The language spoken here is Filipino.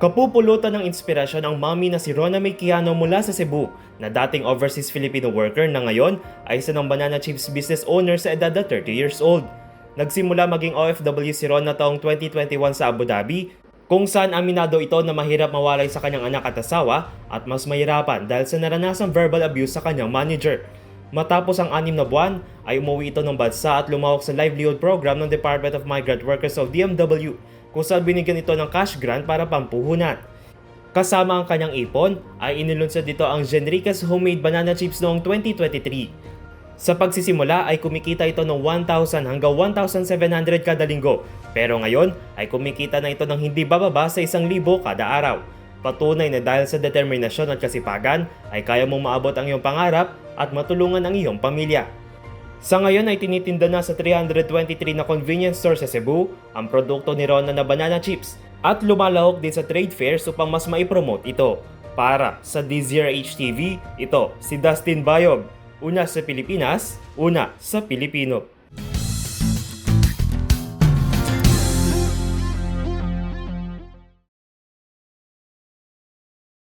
Kapupulutan ng inspirasyon ang mami na si Rona Mequiano mula sa Cebu na dating overseas Filipino worker na ngayon ay isa ng banana chips business owner sa edad na 30 years old. Nagsimula maging OFW si Rona taong 2021 sa Abu Dhabi kung saan aminado ito na mahirap mawalay sa kanyang anak at asawa at mas mahirapan dahil sa naranasang verbal abuse sa kanyang manager. Matapos ang 6 na buwan ay umuwi ito ng bansa at lumawak sa livelihood program ng Department of Migrant Workers of DMW kung saan binigyan ito ng cash grant para pampuhunan. Kasama ang kanyang ipon ay inilunsad dito ang Genricas Homemade Banana Chips noong 2023. Sa pagsisimula ay kumikita ito ng 1,000 hanggang 1,700 kada linggo, pero ngayon ay kumikita na ito ng hindi bababa sa 1,000 kada araw. Patunay na dahil sa determinasyon at kasipagan ay kaya mong maabot ang iyong pangarap at matulungan ang iyong pamilya. Sa ngayon ay tinitinda na sa 323 na convenience store sa Cebu ang produkto ni Rona na banana chips at lumalahok din sa trade fairs upang mas maipromote ito. Para sa DZRH TV, ito si Dustin Bayog. Una sa Pilipinas, una sa Pilipino.